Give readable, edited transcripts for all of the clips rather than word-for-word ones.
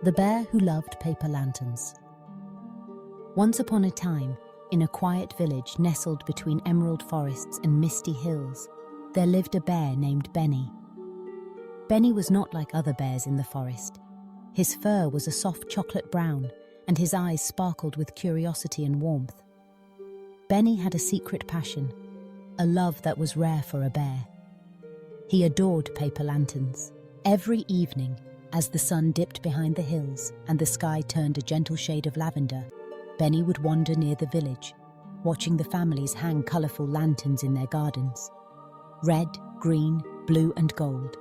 The Bear Who Loved Paper Lanterns. Once upon a time, in a quiet village nestled between emerald forests and misty hills, there lived a bear named Benny. Benny was not like other bears in the forest. His fur was a soft chocolate brown, and his eyes sparkled with curiosity and warmth. Benny had a secret passion, a love that was rare for a bear. He adored paper lanterns. Every evening, as the sun dipped behind the hills and the sky turned a gentle shade of lavender, Benny would wander near the village, watching the families hang colourful lanterns in their gardens. Red, green, blue and gold.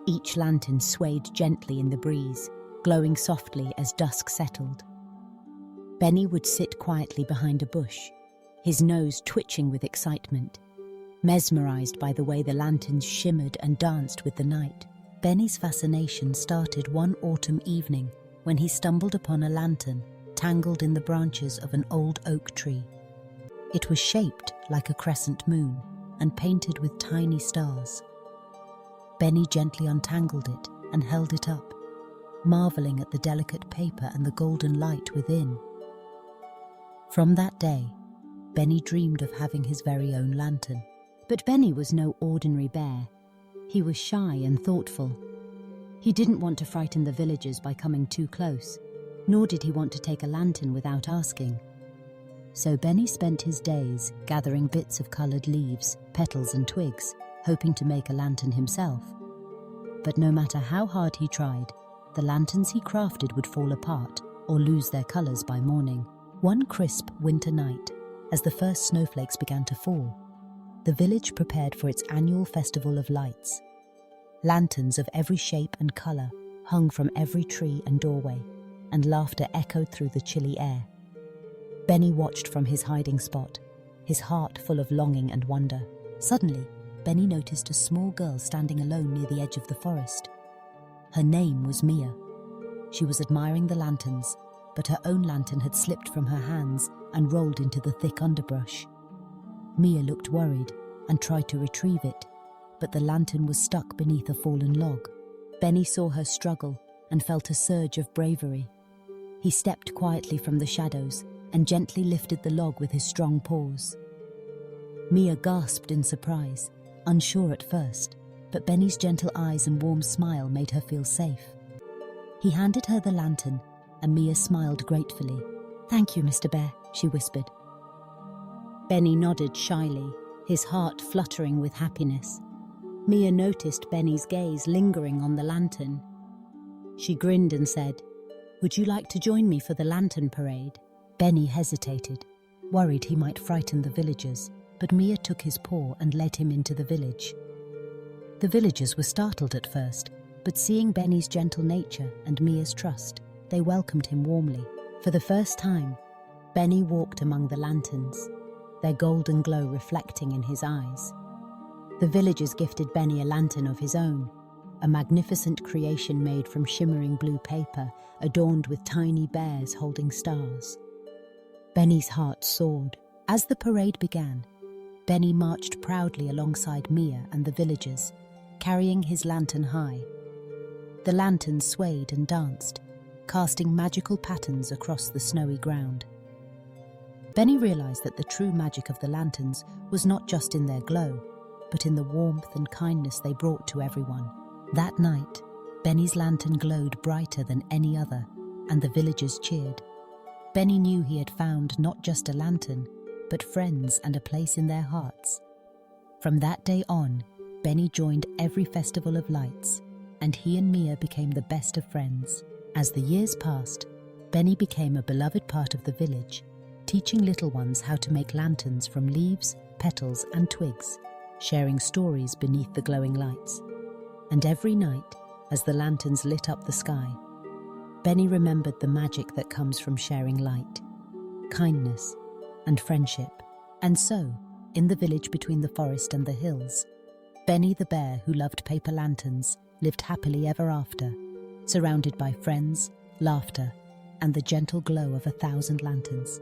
Each lantern swayed gently in the breeze, glowing softly as dusk settled. Benny would sit quietly behind a bush, his nose twitching with excitement, mesmerised by the way the lanterns shimmered and danced with the night. Benny's fascination started one autumn evening when he stumbled upon a lantern tangled in the branches of an old oak tree. It was shaped like a crescent moon and painted with tiny stars. Benny gently untangled it and held it up, marvelling at the delicate paper and the golden light within. From that day, Benny dreamed of having his very own lantern. But Benny was no ordinary bear. He was shy and thoughtful. He didn't want to frighten the villagers by coming too close, nor did he want to take a lantern without asking. So Benny spent his days gathering bits of coloured leaves, petals and twigs, hoping to make a lantern himself. But no matter how hard he tried, the lanterns he crafted would fall apart or lose their colours by morning. One crisp winter night, as the first snowflakes began to fall, the village prepared for its annual festival of lights. Lanterns of every shape and colour hung from every tree and doorway, and laughter echoed through the chilly air. Benny watched from his hiding spot, his heart full of longing and wonder. Suddenly, Benny noticed a small girl standing alone near the edge of the forest. Her name was Mia. She was admiring the lanterns, but her own lantern had slipped from her hands and rolled into the thick underbrush. Mia looked worried and tried to retrieve it, but the lantern was stuck beneath a fallen log. Benny saw her struggle and felt a surge of bravery. He stepped quietly from the shadows and gently lifted the log with his strong paws. Mia gasped in surprise, unsure at first, but Benny's gentle eyes and warm smile made her feel safe. He handed her the lantern, and Mia smiled gratefully. "Thank you, Mr. Bear," she whispered. Benny nodded shyly, his heart fluttering with happiness. Mia noticed Benny's gaze lingering on the lantern. She grinned and said, "Would you like to join me for the lantern parade?" Benny hesitated, worried he might frighten the villagers, but Mia took his paw and led him into the village. The villagers were startled at first, but seeing Benny's gentle nature and Mia's trust, they welcomed him warmly. For the first time, Benny walked among the lanterns, their golden glow reflecting in his eyes. The villagers gifted Benny a lantern of his own, a magnificent creation made from shimmering blue paper, adorned with tiny bears holding stars. Benny's heart soared. As the parade began, Benny marched proudly alongside Mia and the villagers, carrying his lantern high. The lantern swayed and danced, casting magical patterns across the snowy ground. Benny realized that the true magic of the lanterns was not just in their glow, but in the warmth and kindness they brought to everyone. That night, Benny's lantern glowed brighter than any other, and the villagers cheered. Benny knew he had found not just a lantern, but friends and a place in their hearts. From that day on, Benny joined every festival of lights, and he and Mia became the best of friends. As the years passed, Benny became a beloved part of the village, teaching little ones how to make lanterns from leaves, petals and twigs, sharing stories beneath the glowing lights. And every night, as the lanterns lit up the sky, Benny remembered the magic that comes from sharing light, kindness, and friendship. And so, in the village between the forest and the hills, Benny the bear who loved paper lanterns lived happily ever after, surrounded by friends, laughter, and the gentle glow of 1,000 lanterns.